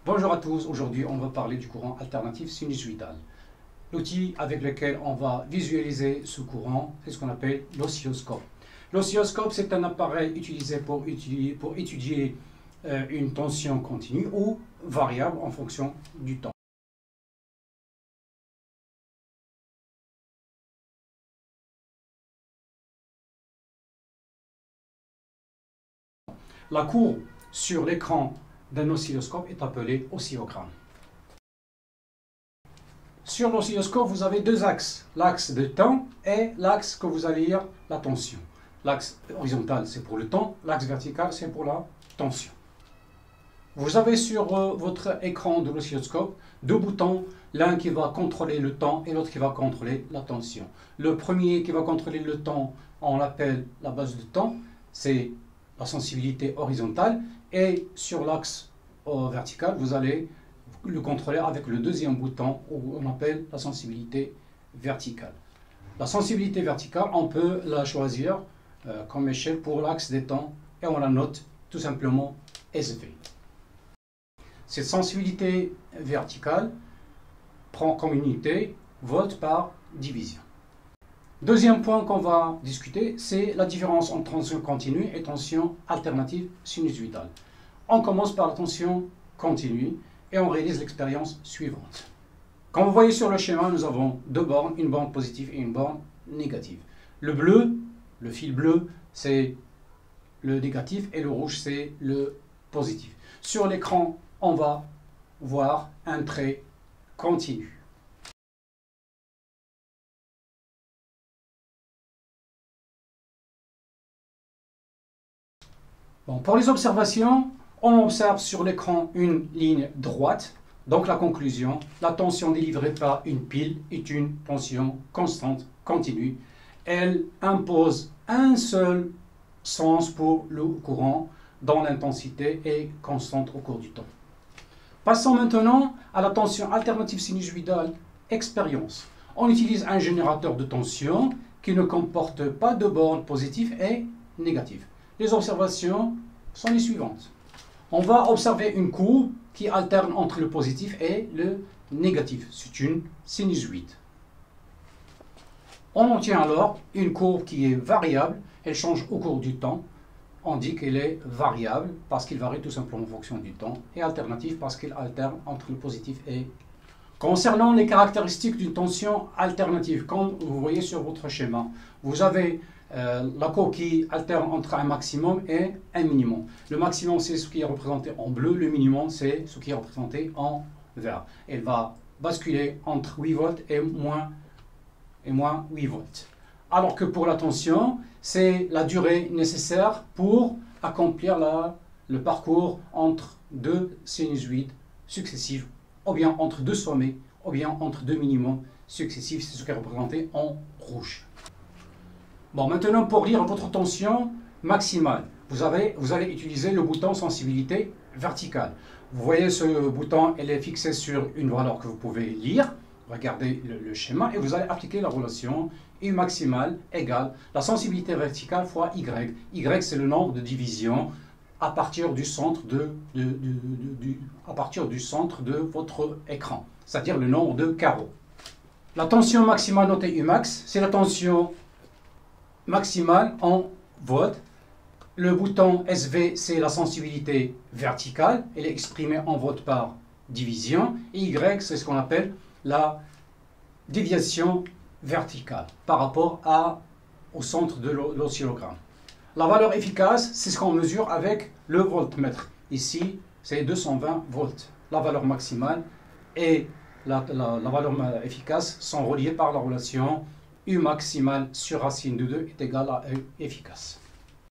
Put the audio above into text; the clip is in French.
Bonjour à tous, aujourd'hui on va parler du courant alternatif sinusoïdal. L'outil avec lequel on va visualiser ce courant, c'est ce qu'on appelle l'oscilloscope. L'oscilloscope, c'est un appareil utilisé pour étudier une tension continue ou variable en fonction du temps. La courbe sur l'écran d'un oscilloscope est appelée oscillogramme. Sur l'oscilloscope, vous avez deux axes, l'axe de temps et l'axe que vous allez lire la tension. L'axe horizontal, c'est pour le temps, l'axe vertical, c'est pour la tension. Vous avez sur votre écran de l'oscilloscope deux boutons, l'un qui va contrôler le temps et l'autre qui va contrôler la tension. Le premier qui va contrôler le temps, on l'appelle la base de temps, c'est la sensibilité horizontale, et sur l'axe vertical, vous allez le contrôler avec le deuxième bouton où on appelle la sensibilité verticale. La sensibilité verticale, on peut la choisir comme échelle pour l'axe des temps et on la note tout simplement SV. Cette sensibilité verticale prend comme unité volt par division. Deuxième point qu'on va discuter, c'est la différence entre tension continue et tension alternative sinusoïdale. On commence par la tension continue et on réalise l'expérience suivante. Comme vous voyez sur le schéma, nous avons deux bornes, une borne positive et une borne négative. Le bleu, le fil bleu, c'est le négatif et le rouge, c'est le positif. Sur l'écran, on va voir un trait continu. Bon, pour les observations, on observe sur l'écran une ligne droite. Donc la conclusion, la tension délivrée par une pile est une tension constante, continue. Elle impose un seul sens pour le courant dont l'intensité est constante au cours du temps. Passons maintenant à la tension alternative sinusoïdale expérience. On utilise un générateur de tension qui ne comporte pas de bornes positives et négatives. Les observations sont les suivantes. On va observer une courbe qui alterne entre le positif et le négatif. C'est une sinusoïde. On obtient alors une courbe qui est variable. Elle change au cours du temps. On dit qu'elle est variable parce qu'il varie tout simplement en fonction du temps. Et alternative parce qu'elle alterne entre le positif et... Concernant les caractéristiques d'une tension alternative, comme vous voyez sur votre schéma, vous avez la courbe qui alterne entre un maximum et un minimum. Le maximum, c'est ce qui est représenté en bleu. Le minimum, c'est ce qui est représenté en vert. Elle va basculer entre 8 volts et moins 8 volts. Alors que pour la tension, c'est la durée nécessaire pour accomplir le parcours entre deux sinusoïdes successives, ou bien entre deux sommets, ou bien entre deux minimums successifs. C'est ce qui est représenté en rouge. Bon, maintenant, pour lire votre tension maximale, vous allez utiliser le bouton sensibilité verticale. Vous voyez ce bouton, elle est fixée sur une valeur que vous pouvez lire. Regardez le schéma et vous allez appliquer la relation U maximale égale la sensibilité verticale fois Y. Y, c'est le nombre de divisions à partir du centre de votre écran, c'est-à-dire le nombre de carreaux. La tension maximale notée Umax, c'est la tension maximale en volts. Le bouton SV, c'est la sensibilité verticale. Elle est exprimée en volts par division. Et Y, c'est ce qu'on appelle la déviation verticale par rapport au centre de l'oscillogramme. La valeur efficace, c'est ce qu'on mesure avec le voltmètre. Ici, c'est 220 volts. La valeur maximale et la valeur efficace sont reliées par la relation U maximale sur racine de 2 est égale à E efficace.